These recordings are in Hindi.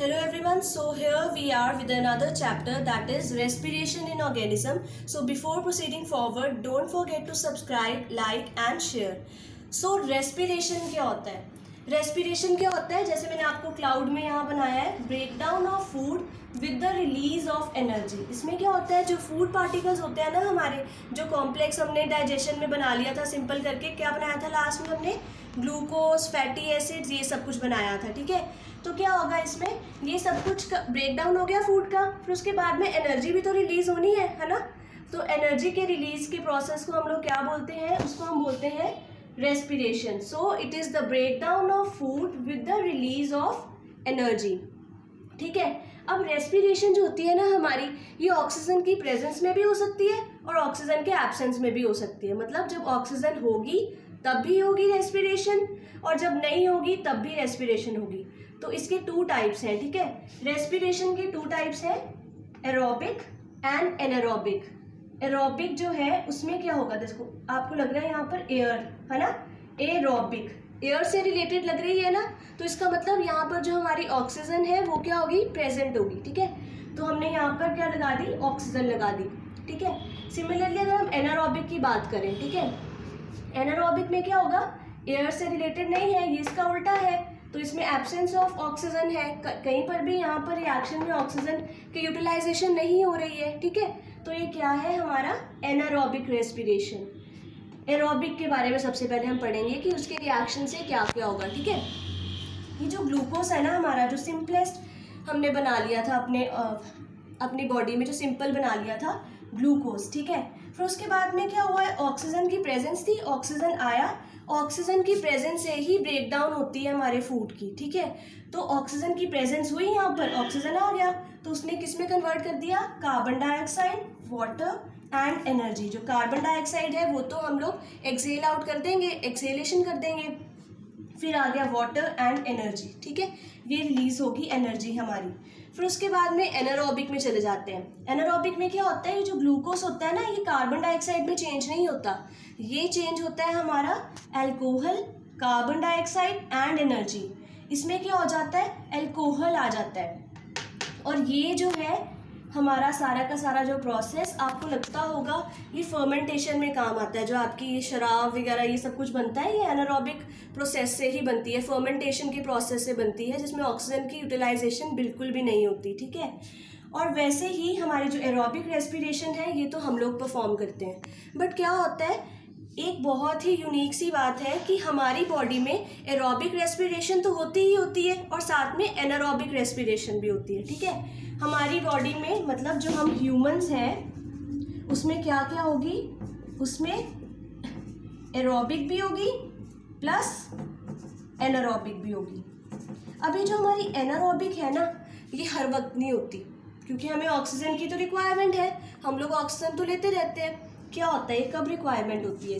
Hello everyone, so here we are with another chapter, that is respiration in organism. So before proceeding forward, don't forget to subscribe, like and share. So respiration क्या होता है? रेस्पिरेशन क्या होता है, जैसे मैंने आपको क्लाउड में यहाँ बनाया है, break down of food with the release of energy. इसमें क्या होता है, जो फूड पार्टिकल्स होते हैं ना हमारे, जो कॉम्प्लेक्स हमने डाइजेशन में बना लिया था सिंपल करके, क्या बनाया था लास्ट में हमने, ग्लूकोज, फैटी एसिड्स, ये सब कुछ बनाया था। ठीक है, तो क्या होगा इसमें, ये सब कुछ ब्रेक डाउन हो गया फूड का, फिर उसके बाद में एनर्जी भी तो रिलीज होनी है ना। तो एनर्जी के रिलीज के प्रोसेस को हम लोग क्या बोलते हैं, उसको हम बोलते हैं respiration. So it is the break down of food with the release of energy. ठीक है, अब रेस्पिरेशन जो होती है ना हमारी, ये ऑक्सीजन की प्रेजेंस में भी हो सकती है और ऑक्सीजन के एब्सेंस में भी हो सकती है। मतलब जब ऑक्सीजन होगी तब भी होगी रेस्पिरेशन, और जब नहीं होगी तब भी रेस्पिरेशन होगी। तो इसके टू टाइप्स हैं। ठीक है, रेस्पिरेशन के टू टाइप्स हैं, एरोबिक एंड एनारोबिक। एरोबिक जो है उसमें क्या होगा, देखो आपको लग रहा है यहाँ पर एयर है ना, एरोबिक एयर से रिलेटेड लग रही है ना, तो इसका मतलब यहाँ पर जो हमारी ऑक्सीजन है वो क्या होगी, प्रेजेंट होगी। ठीक है, तो हमने यहाँ पर क्या लगा दी, ऑक्सीजन लगा दी। ठीक है, सिमिलरली अगर हम एनारोबिक की बात करें, ठीक है, एनारोबिक में क्या होगा, एयर से रिलेटेड नहीं है, ये इसका उल्टा है, तो इसमें एब्सेंस ऑफ ऑक्सीजन है, कहीं पर भी यहाँ पर रिएक्शन में ऑक्सीजन की यूटिलाइजेशन नहीं हो रही है। ठीक है, तो ये क्या है हमारा एनारोबिक रेस्पिरेशन। एरोबिक के बारे में सबसे पहले हम पढ़ेंगे कि उसके रिएक्शन से क्या क्या होगा। ठीक है, ये जो ग्लूकोज है ना हमारा, जो सिंपलेस्ट हमने बना लिया था अपनी बॉडी में, जो सिंपल बना लिया था ग्लूकोज। ठीक है, फिर उसके बाद में क्या हुआ है, ऑक्सीजन की प्रेजेंस थी, ऑक्सीजन आया, ऑक्सीजन की प्रेजेंस से ही ब्रेक डाउन होती है हमारे फूड की। ठीक है, तो ऑक्सीजन की प्रेजेंस हुई, यहाँ पर ऑक्सीजन आ गया, तो उसने किस में कन्वर्ट कर दिया, carbon dioxide, water and energy. जो कार्बन डाइऑक्साइड है वो तो हम लोग एक्सेल आउट कर देंगे, एक्सेलेशन कर देंगे, फिर आ गया वाटर एंड एनर्जी। ठीक है, ये रिलीज होगी एनर्जी हमारी। फिर उसके बाद में एनारोबिक में चले जाते हैं। एनारोबिक में क्या होता है, ये जो ग्लूकोज होता है ना, ये कार्बन डाइऑक्साइड में चेंज नहीं होता, ये चेंज होता है हमारा alcohol, carbon dioxide and energy. इसमें क्या हो जाता है, अल्कोहल आ जाता है, और ये जो है हमारा सारा का सारा जो प्रोसेस आपको लगता होगा ये फर्मेंटेशन में काम आता है। जो आपकी ये शराब वगैरह ये सब कुछ बनता है, ये एनारोबिक प्रोसेस से ही बनती है, फर्मेंटेशन के प्रोसेस से बनती है, जिसमें ऑक्सीजन की यूटिलाइजेशन बिल्कुल भी नहीं होती। ठीक है, और वैसे ही हमारी जो एरोबिक रेस्पिरेशन है ये तो हम लोग परफॉर्म करते हैं। बट क्या होता है, एक बहुत ही यूनिक सी बात है कि हमारी बॉडी में एरोबिक रेस्पिरेशन तो होती ही होती है और साथ में एनारोबिक रेस्पिरेशन भी होती है। ठीक है, हमारी बॉडी में मतलब जो हम ह्यूमंस हैं उसमें क्या क्या होगी, उसमें एरोबिक भी होगी प्लस एनारोबिक भी होगी। अभी जो हमारी एनारोबिक है ना, ये हर वक्त नहीं होती, क्योंकि हमें ऑक्सीजन की तो रिक्वायरमेंट है, हम लोग ऑक्सीजन तो लेते रहते हैं। क्या होता है, कब रिक्वायरमेंट होती है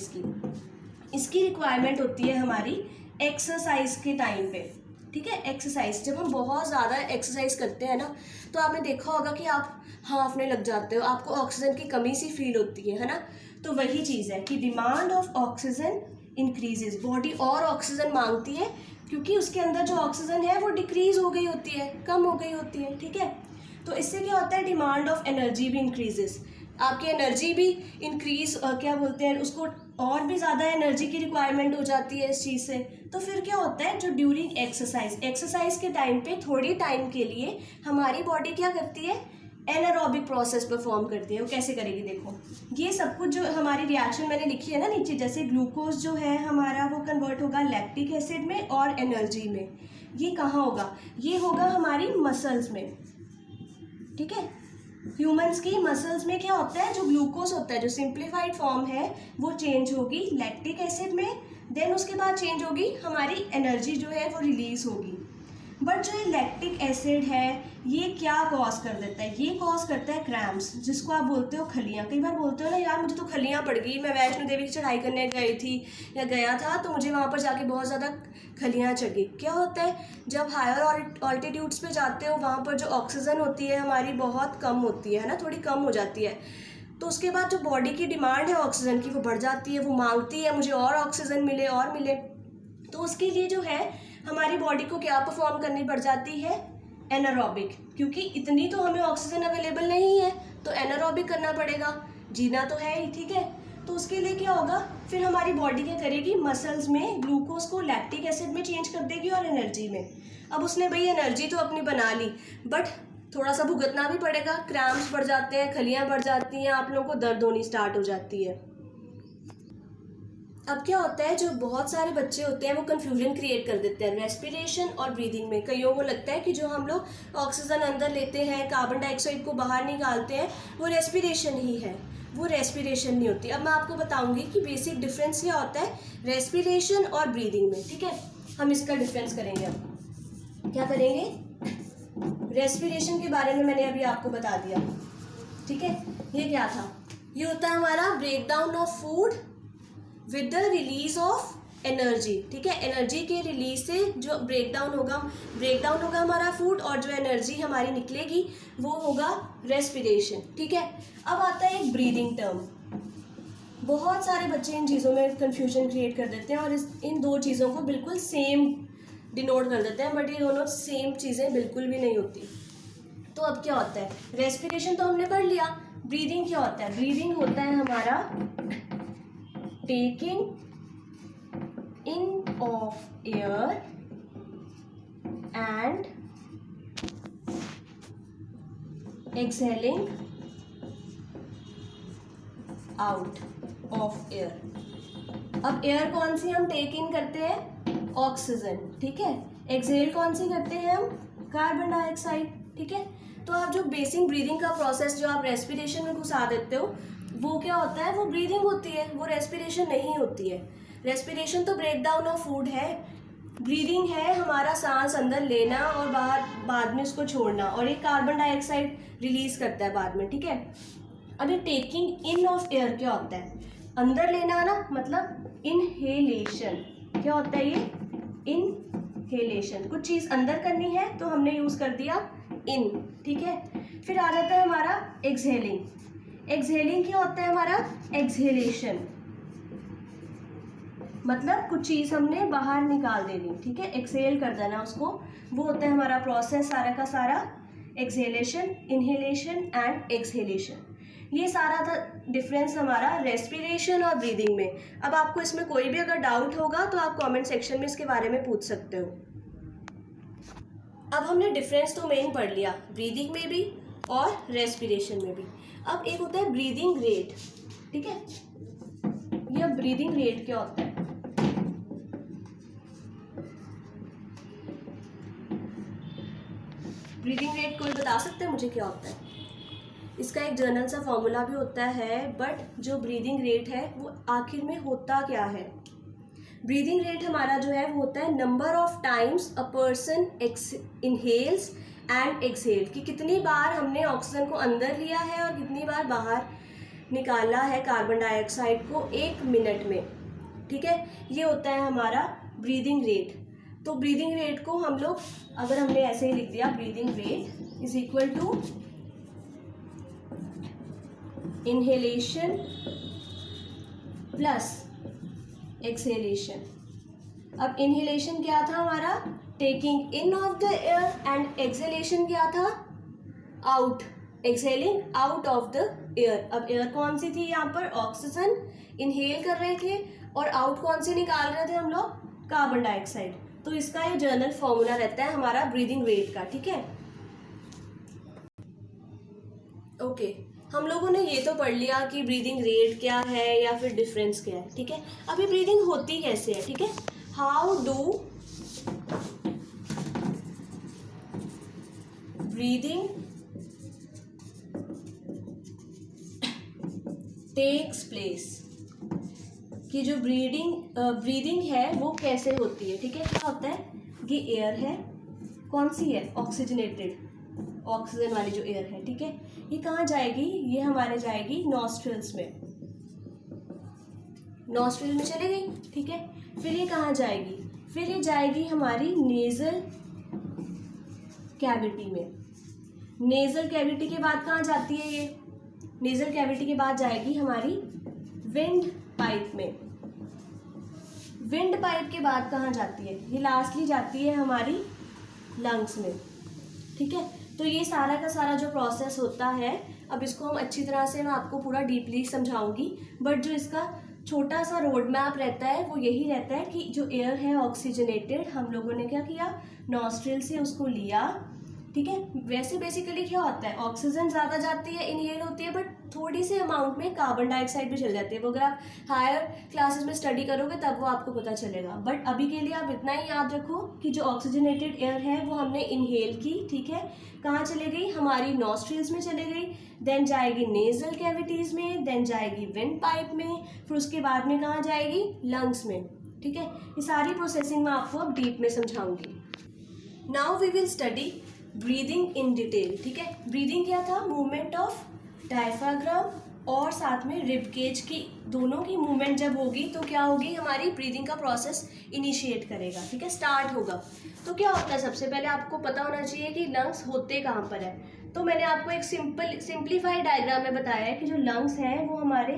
इसकी रिक्वायरमेंट होती है हमारी एक्सरसाइज के टाइम पे। ठीक है, एक्सरसाइज, जब हम बहुत ज़्यादा एक्सरसाइज करते हैं ना, तो आपने देखा होगा कि आप हांफने लग जाते हो, आपको ऑक्सीजन की कमी सी फील होती है ना। तो वही चीज़ है कि demand of oxygen increases, body और ऑक्सीजन मांगती है, क्योंकि उसके अंदर जो ऑक्सीजन है वो डिक्रीज हो गई होती है, कम हो गई होती है। ठीक है, तो इससे क्या होता है, डिमांड ऑफ एनर्जी भी इंक्रीजेस, आपकी एनर्जी भी इंक्रीज, क्या बोलते हैं उसको, और भी ज़्यादा एनर्जी की रिक्वायरमेंट हो जाती है इस चीज़ से। तो फिर क्या होता है, जो ड्यूरिंग एक्सरसाइज के टाइम पे थोड़ी टाइम के लिए हमारी बॉडी क्या करती है, एनारोबिक प्रोसेस परफॉर्म करती है। वो कैसे करेगी, देखो ये सब कुछ जो हमारी रिएक्शन मैंने लिखी है ना नीचे, जैसे ग्लूकोज जो है हमारा वो कन्वर्ट होगा लैक्टिक एसिड में और एनर्जी में। ये कहाँ होगा, ये होगा हमारी मसल्स में। ठीक है, ह्यूमंस की मसल्स में क्या होता है, जो ग्लूकोज होता है, जो सिंप्लीफाइड फॉर्म है वो चेंज होगी लैक्टिक एसिड में, देन उसके बाद चेंज होगी हमारी एनर्जी जो है वो रिलीज होगी। बट जो ये लैक्टिक एसिड है ये क्या कॉज कर देता है, ये कॉज करता है क्रैम्प्स, जिसको आप बोलते हो खलियाँ। कई बार बोलते हो ना, यार मुझे तो खलियाँ पड़ गई, मैं वैष्णो देवी की चढ़ाई करने गई थी या गया था तो मुझे वहाँ पर जाके बहुत ज़्यादा खलियाँ चढ़ी। क्या होता है, जब हायर ऑल्टीट्यूड्स पे जाते हो वहाँ पर जो ऑक्सीजन होती है हमारी बहुत कम होती है ना, थोड़ी कम हो जाती है, तो उसके बाद जो बॉडी की डिमांड है ऑक्सीजन की वो बढ़ जाती है, वो मांगती है मुझे और ऑक्सीजन मिले और मिले। तो उसके लिए जो है हमारी बॉडी को क्या परफॉर्म करनी पड़ जाती है, एनारोबिक, क्योंकि इतनी तो हमें ऑक्सीजन अवेलेबल नहीं है, तो एनारोबिक करना पड़ेगा, जीना तो है ही, ठीक है। तो उसके लिए क्या होगा, फिर हमारी बॉडी क्या करेगी, मसल्स में ग्लूकोज को लैक्टिक एसिड में चेंज कर देगी और एनर्जी में। अब उसने भाई एनर्जी तो अपनी बना ली, बट थोड़ा सा भुगतना भी पड़ेगा, क्रैम्प्स बढ़ जाते हैं, खलियाँ बढ़ जाती हैं, आप लोगों को दर्द होनी स्टार्ट हो जाती है। अब क्या होता है, जो बहुत सारे बच्चे होते हैं वो कन्फ्यूजन क्रिएट कर देते हैं रेस्पिरेशन और ब्रीदिंग में। कईयों को लगता है कि जो हम लोग ऑक्सीजन अंदर लेते हैं, कार्बन डाइऑक्साइड को बाहर निकालते हैं, वो रेस्पिरेशन ही है। वो रेस्पिरेशन नहीं होती। अब मैं आपको बताऊंगी कि बेसिक डिफरेंस क्या होता है रेस्पिरेशन और ब्रीदिंग में, ठीक है। हम इसका डिफरेंस करेंगे। अब क्या करेंगे, रेस्पिरेशन के बारे में मैंने अभी आपको बता दिया, ठीक है। ये क्या था, ये होता है हमारा break down of food with the release of energy, ठीक है। एनर्जी के रिलीज से जो ब्रेक डाउन होगा हमारा फूड, और जो एनर्जी हमारी निकलेगी वो होगा रेस्पिरेशन, ठीक है। अब आता है एक ब्रीदिंग टर्म। बहुत सारे बच्चे इन चीज़ों में कंफ्यूजन क्रिएट कर देते हैं और इन दो चीज़ों को बिल्कुल सेम डिनोट कर देते हैं, बट ये दोनों सेम चीज़ें बिल्कुल भी नहीं होती। तो अब क्या होता है, रेस्पिरेशन तो हमने पढ़ लिया। ब्रीदिंग क्या होता है, ब्रीदिंग होता है हमारा taking in of air and exhaling out of air। अब एयर कौन सी हम टेक इन करते हैं, ऑक्सीजन, ठीक है। एक्सहेल कौन सी करते हैं हम, कार्बन डाइऑक्साइड, ठीक है। तो आप जो बेसिक ब्रीदिंग का प्रोसेस जो आप रेस्पिरेशन में घुसा देते हो, वो क्या होता है, वो ब्रीदिंग होती है, वो रेस्पिरेशन नहीं होती है। रेस्पिरेशन तो ब्रेक डाउन ऑफ फूड है, ब्रीदिंग है हमारा सांस अंदर लेना और बाहर बाद में उसको छोड़ना, और एक कार्बन डाइऑक्साइड रिलीज करता है बाद में, ठीक है। अब ये टेकिंग इन ऑफ एयर क्या होता है, अंदर लेना ना, मतलब इनहेलेशन। क्या होता है ये, इनहेलेशन, कुछ चीज़ अंदर करनी है तो हमने यूज़ कर दिया इन, ठीक है। फिर आ जाता है हमारा एक्सहेलिंग। एक्सहेलिंग क्या होता है हमारा, एक्सहेलेशन, मतलब कुछ चीज़ हमने बाहर निकाल देनी, ठीक है, एक्सहेल कर देना उसको, वो होता है हमारा प्रोसेस सारा का सारा, एक्सहेलेशन, इनहेलेशन एंड एक्सहेलेशन। ये सारा था डिफरेंस हमारा रेस्पिरेशन और ब्रीदिंग में। अब आपको इसमें कोई भी अगर डाउट होगा तो आप कमेंट सेक्शन में इसके बारे में पूछ सकते हो। अब हमने डिफरेंस तो मेन पढ़ लिया, ब्रीदिंग में भी और रेस्पिरेशन में भी। अब एक होता है ब्रीदिंग रेट, ठीक है। यह ब्रीदिंग रेट क्या होता है, ब्रीदिंग रेट कोई बता सकते हैं मुझे क्या होता है? इसका एक जर्नल सा फॉर्मूला भी होता है, बट जो ब्रीदिंग रेट है वो आखिर में होता क्या है। ब्रीदिंग रेट हमारा जो है वो होता है number of times a person inhales and exhale, कि कितनी बार हमने ऑक्सीजन को अंदर लिया है और कितनी बार बाहर निकाला है कार्बन डाइऑक्साइड को 1 मिनट में, ठीक है। ये होता है हमारा ब्रीदिंग रेट। तो ब्रीदिंग रेट को हम लोग अगर हमने ऐसे ही लिख दिया, breathing rate is equal to inhalation plus exhalation. अब इनहेलेशन क्या था हमारा, taking in of the air, and exhalation क्या था, out, exhaling out of the air. अब एयर कौन सी थी यहाँ पर, ऑक्सीजन इनहेल कर रहे थे, और आउट कौन सी निकाल रहे थे हम लोग, कार्बन डाइऑक्साइड। तो इसका ये जर्नल फॉर्मूला रहता है हमारा ब्रीदिंग रेट का, ठीक है। ओके, हम लोगों ने ये तो पढ़ लिया कि ब्रीदिंग रेट क्या है या फिर डिफरेंस क्या है, ठीक है। अभी ब्रीदिंग होती कैसे है, ठीक है। How do breathing takes place, कि जो ब्रीदिंग है वो कैसे होती है, ठीक है। क्या होता है, ये एयर है, कौन सी है, ऑक्सीजनेटेड, ऑक्सीजन वाली जो एयर है, ठीक है। ये कहाँ जाएगी, ये हमारे जाएगी नॉस्ट्रिल्स में, नॉस्ट्रिल में चले गई, ठीक है। फिर ये कहाँ जाएगी, फिर ये जाएगी हमारी नेजल कैविटी में। नेजल कैविटी के बाद कहाँ जाती है, ये नेजल कैविटी के बाद जाएगी हमारी विंड पाइप में। विंड पाइप के बाद कहाँ जाती है, ये लास्टली जाती है हमारी लंग्स में। ठीक है। तो ये सारा का सारा जो प्रोसेस होता है, अब इसको हम अच्छी तरह से मैं आपको पूरा डीपली समझाऊंगी, बट जो इसका छोटा सा रोड मैप रहता है वो यही रहता है कि जो एयर है ऑक्सीजनेटेड, हम लोगों ने क्या किया, नॉस्ट्रिल से उसको लिया, ठीक है। वैसे बेसिकली क्या होता है, ऑक्सीजन ज़्यादा जाती है, इनहेल होती है, बट थोड़ी सी अमाउंट में कार्बन डाइऑक्साइड भी चल जाती है। वो अगर आप हायर क्लासेस में स्टडी करोगे तब वो आपको पता चलेगा, बट अभी के लिए आप इतना ही याद रखो कि जो ऑक्सीजनेटेड एयर है वो हमने इनहेल की, ठीक है। कहाँ चले गई, हमारी नॉस्ट्रिल्स में चले गई, देन जाएगी नेजल कैविटीज़ में, देन जाएगी विंड पाइप में, फिर उसके बाद में कहाँ जाएगी, लंग्स में, ठीक है। ये सारी प्रोसेसिंग मैं आपको अब डीप में समझाऊंगी। Now we will study breathing in detail, ठीक है। ब्रीदिंग क्या था, मूवमेंट ऑफ डायफ्राग्राम और साथ में रिब केज की, दोनों की मूवमेंट जब होगी तो क्या होगी, हमारी ब्रीदिंग का प्रोसेस इनिशिएट करेगा, ठीक है, स्टार्ट होगा। तो क्या होता है, सबसे पहले आपको पता होना चाहिए कि लंग्स होते कहाँ पर है। तो मैंने आपको एक सिंप्लीफाइड डायग्राम में बताया है कि जो लंग्स हैं वो हमारे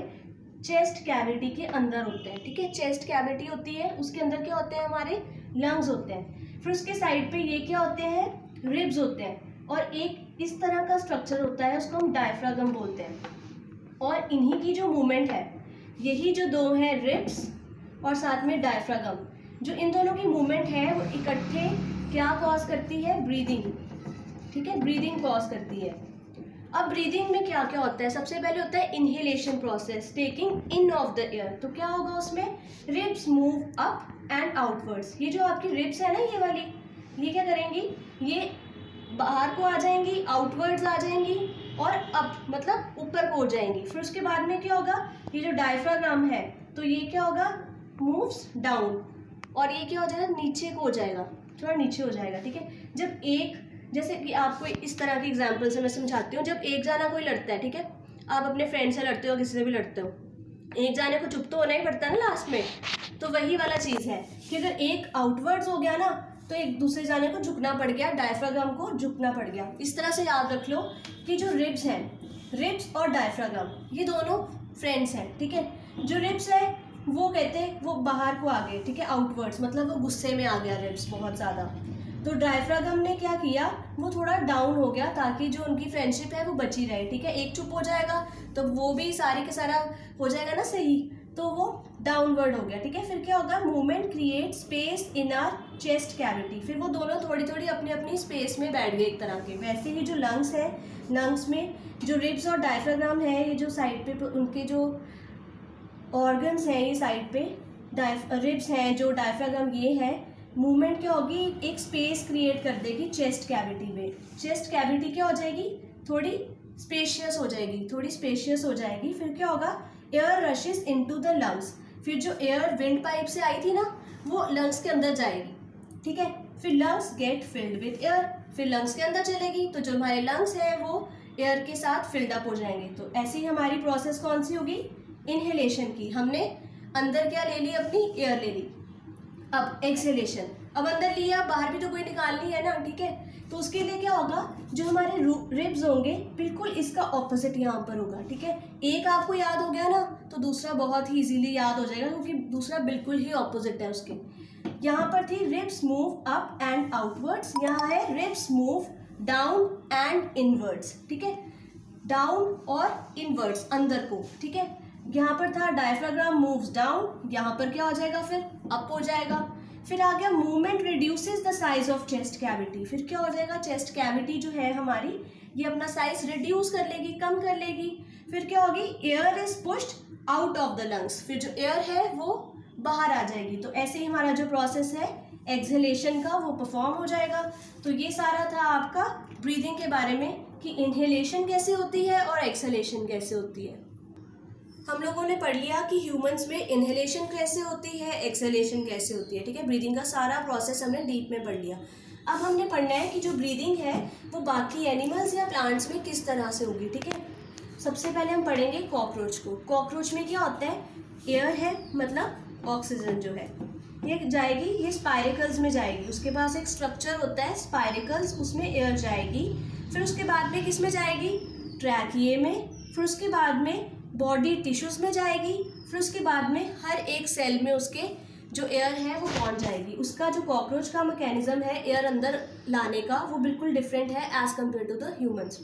चेस्ट कैविटी के अंदर होते हैं, ठीक है। चेस्ट कैविटी होती है, उसके अंदर क्या होते हैं, हमारे लंग्स होते हैं। फिर उसके साइड पे ये क्या होते हैं, रिब्स होते हैं, और एक इस तरह का स्ट्रक्चर होता है, उसको हम डायफ्रागम बोलते हैं। और इन्हीं की जो मूवमेंट है, यही जो दो हैं, रिब्स और साथ में डायफ्रागम, जो इन दोनों की मूवमेंट है वो इकट्ठे क्या कॉज करती है, ब्रीदिंग, ठीक है, ब्रीदिंग कॉज करती है। अब ब्रीदिंग में क्या क्या होता है, सबसे पहले होता है inhalation process, taking in of the air. तो क्या होगा उसमें, ribs move up and outwards. ये जो आपकी रिब्स है ना, ये वाली, ये क्या करेंगी, ये बाहर को आ जाएंगी, आउटवर्ड्स आ जाएंगी, और अप मतलब ऊपर को हो जाएंगी। फिर उसके बाद में क्या होगा, ये जो डायफ्राग्राम है तो ये क्या होगा, मूव्स डाउन, और ये क्या हो जाएगा, नीचे को हो जाएगा, थोड़ा नीचे हो जाएगा, ठीक है। जब एक, जैसे कि आपको इस तरह की एग्जाम्पल से मैं समझाती हूँ, जब एक जाना कोई लड़ता है, ठीक है, आप अपने फ्रेंड से लड़ते हो, किसी से भी लड़ते हो, एक जाने को चुप तो होना ही पड़ता है ना लास्ट में। तो वही वाला चीज़ है कि अगर एक आउटवर्ड्स हो गया ना तो एक दूसरे जाने को झुकना पड़ गया, डायफ्राग्राम को झुकना पड़ गया। इस तरह से याद रख लो कि जो रिब्स हैं, रिब्स और डायफ्राग्राम ये दोनों फ्रेंड्स हैं, ठीक है। जो रिब्स है वो कहते हैं वो बाहर को आ गए, ठीक है, आउटवर्ड्स, मतलब वो गुस्से में आ गया रिब्स बहुत ज़्यादा। तो डायफ्रागम ने क्या किया, वो थोड़ा डाउन हो गया ताकि जो उनकी फ्रेंडशिप है वो बची रहे, ठीक है। एक चुप हो जाएगा तो वो भी सारी का सारा हो जाएगा ना सही, तो वो डाउनवर्ड हो गया, ठीक है। फिर क्या होगा, movement create space in are chest cavity, फिर वो दोनों थोड़ी थोड़ी अपनी अपनी स्पेस में बैठ गए एक तरह के। वैसे ही जो लंग्स है, लंग्स में जो रिब्स और डायफ्राग्राम है, ये जो साइड पे उनके जो ऑर्गन्स हैं, ये साइड पे रिब्स हैं, जो डायफ्राग्राम ये है, मूवमेंट क्या होगी, एक स्पेस क्रिएट कर देगी चेस्ट कैविटी में। चेस्ट कैविटी क्या हो जाएगी, थोड़ी स्पेशियस हो जाएगी, थोड़ी स्पेशियस हो जाएगी। फिर क्या होगा, air rashes into the lungs, फिर जो एयर विंड पाइप से आई थी ना वो लंग्स के अंदर जाएगी, ठीक है। फिर lungs get filled with air, फिर लंग्स के अंदर चलेगी तो जो हमारे लंग्स है वो एयर के साथ फिल्ड अप हो जाएंगे। तो ऐसी ही हमारी प्रोसेस कौन सी होगी, इनहेलेशन की। हमने अंदर क्या ले ली, अपनी एयर ले ली। अब एक्सहेलेशन, अब अंदर लिया, बाहर भी तो कोई निकालनी है ना, ठीक है। तो उसके लिए क्या होगा, जो हमारे रिब्स होंगे बिल्कुल इसका ऑपोजिट यहाँ पर होगा, ठीक है। एक आपको याद हो गया ना तो दूसरा बहुत ही इजीली याद हो जाएगा, क्योंकि दूसरा बिल्कुल ही ऑपोजिट है उसके। यहाँ पर थी ribs move up and outwards, यहाँ है ribs move down and inwards, ठीक है, डाउन और इनवर्ड्स अंदर को, ठीक है। यहाँ पर था डायफ्राग्राम मूव्स डाउन, यहाँ पर क्या हो जाएगा, फिर अप हो जाएगा। फिर आ गया movement reduces the size of chest cavity, फिर क्या हो जाएगा, चेस्ट कैविटी जो है हमारी ये अपना साइज रिड्यूस कर लेगी, कम कर लेगी। फिर क्या होगी, air is pushed out of the lungs, फिर जो एयर है वो बाहर आ जाएगी। तो ऐसे ही हमारा जो प्रोसेस है एक्सहेलेशन का वो परफॉर्म हो जाएगा। तो ये सारा था आपका ब्रीदिंग के बारे में कि इनहेलेशन कैसे होती है और एक्सहेलेशन कैसे होती है। हम लोगों ने पढ़ लिया कि ह्यूमंस में इनहेलेशन कैसे होती है, एक्सहेलेशन कैसे होती है, ठीक है। ब्रीदिंग का सारा प्रोसेस हमने डीप में पढ़ लिया। अब हमने पढ़ना है कि जो ब्रीदिंग है वो बाकी एनिमल्स या प्लांट्स में किस तरह से होगी, ठीक है। सबसे पहले हम पढ़ेंगे कॉकरोच को। कॉकरोच में क्या होता है, एयर है मतलब ऑक्सीजन जो है ये जाएगी, ये स्पाइरिकल्स में जाएगी, उसके पास एक स्ट्रक्चर होता है स्पाइरिकल्स, उसमें एयर जाएगी। फिर उसके बाद में किस में जाएगी, ट्रैकिए में। फिर उसके बाद में बॉडी टिश्यूज़ में जाएगी। फिर उसके बाद में हर एक सेल में उसके जो एयर है वो पहुंच जाएगी। उसका जो कॉकरोच का मैकेनिज्म है एयर अंदर लाने का वो बिल्कुल डिफरेंट है as compared to the humans.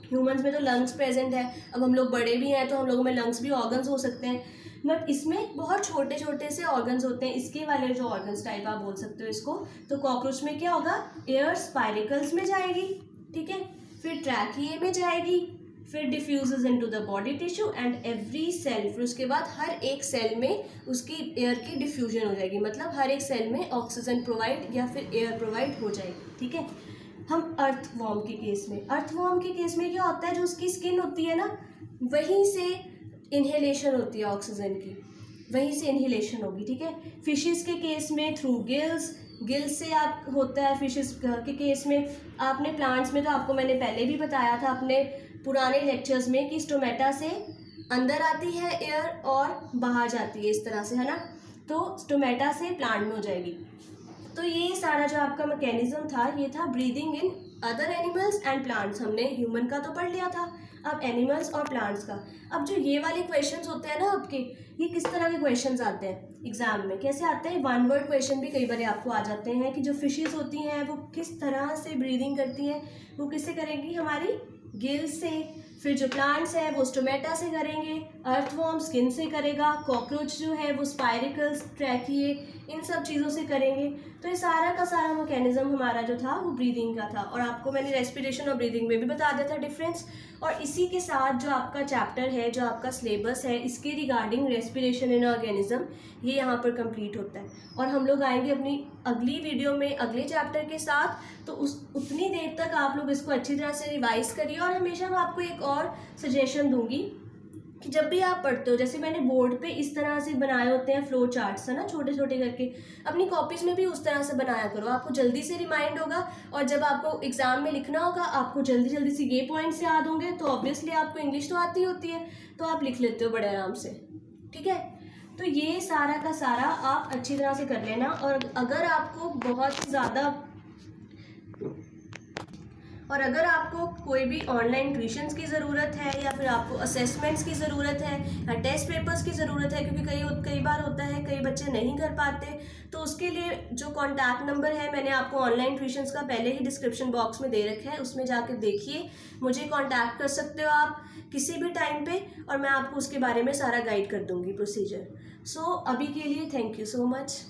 Humans में तो लंग्स प्रेजेंट है, अब हम लोग बड़े भी हैं तो हम लोगों में लंग्स भी ऑर्गन्स हो सकते हैं, बट इसमें बहुत छोटे छोटे से ऑर्गन्स होते हैं, इसके वाले जो ऑर्गन्स टाइप आप बोल सकते हो इसको। तो कॉकरोच में क्या होगा, एयर स्पाइरिकल्स में जाएगी, ठीक है, फिर ट्रैकिए में जाएगी, फिर diffuses into the body tissue and every cell, फिर उसके बाद हर एक सेल में उसकी एयर की डिफ्यूजन हो जाएगी, मतलब हर एक सेल में ऑक्सीजन प्रोवाइड या फिर एयर प्रोवाइड हो जाएगी, ठीक है। हम अर्थवॉर्म के केस में, अर्थवॉर्म के केस में क्या होता है, जो उसकी स्किन होती है ना वहीं से इन्हेलेशन होती है ऑक्सीजन की, वहीं से इन्हेलेशन होगी, ठीक है। फिशेस के केस में थ्रू गिल्स, गिल्स से आप होता है फिशेस के केस में। आपने प्लांट्स में तो आपको मैंने पहले भी बताया था अपने पुराने लेक्चर्स में कि स्टोमेटा से अंदर आती है एयर और बाहर जाती है इस तरह से, है ना। तो स्टोमेटा से प्लांट में हो जाएगी। तो ये सारा जो आपका मैकेनिज्म था ये था breathing in other animals and plants. हमने ह्यूमन का तो पढ़ लिया था, अब एनिमल्स और प्लांट्स का। अब जो ये वाले क्वेश्चंस होते हैं ना आपके, ये किस तरह के क्वेश्चंस आते हैं एग्जाम में, कैसे आते हैं, वन वर्ड क्वेश्चन भी कई बार आपको आ जाते हैं कि जो फिशेस होती हैं वो किस तरह से ब्रीदिंग करती हैं, वो किससे करेंगी, हमारी गिल से। फिर जो प्लांट्स है वो स्टोमेटा से करेंगे, अर्थवॉर्म स्किन से करेगा, कॉकरोच जो है वो स्पाइरिकल्स, ट्रैकिए, इन सब चीज़ों से करेंगे। तो ये सारा का सारा मैकेनिज्म हमारा जो था वो ब्रीदिंग का था, और आपको मैंने रेस्पिरेशन और ब्रीदिंग में भी बता दिया था डिफरेंस। और इसी के साथ जो आपका चैप्टर है, जो आपका सिलेबस है, इसके रिगार्डिंग रेस्पिरेशन इन ऑर्गेनिज्म, ये यहाँ पर कंप्लीट होता है। और हम लोग आएंगे अपनी अगली वीडियो में अगले चैप्टर के साथ, तो उतनी देर तक आप लोग इसको अच्छी तरह से रिवाइज करिए। और हमेशा मैं आपको एक और सजेशन दूंगी कि जब भी आप पढ़ते हो, जैसे मैंने बोर्ड पे इस तरह से बनाए होते हैं फ्लो चार्ट्स, है ना, छोटे छोटे करके, अपनी कॉपीज़ में भी उस तरह से बनाया करो, आपको जल्दी से रिमाइंड होगा। और जब आपको एग्जाम में लिखना होगा आपको जल्दी जल्दी से ये पॉइंट्स याद होंगे, तो ऑब्वियसली आपको इंग्लिश तो आती होती है, तो आप लिख लेते हो बड़े आराम से, ठीक है। तो ये सारा का सारा आप अच्छी तरह से कर लेना। और अगर आपको कोई भी ऑनलाइन ट्यूशन्स की ज़रूरत है, या फिर आपको असेसमेंट्स की ज़रूरत है, या टेस्ट पेपर्स की ज़रूरत है, क्योंकि कई बार होता है कई बच्चे नहीं कर पाते, तो उसके लिए जो कॉन्टैक्ट नंबर है मैंने आपको ऑनलाइन ट्यूशन्स का पहले ही डिस्क्रिप्शन बॉक्स में दे रखा है, उसमें जाकर देखिए, मुझे कॉन्टैक्ट कर सकते हो आप किसी भी टाइम पे, और मैं आपको उसके बारे में सारा गाइड कर दूँगी प्रोसीजर। सो अभी के लिए थैंक यू सो मच।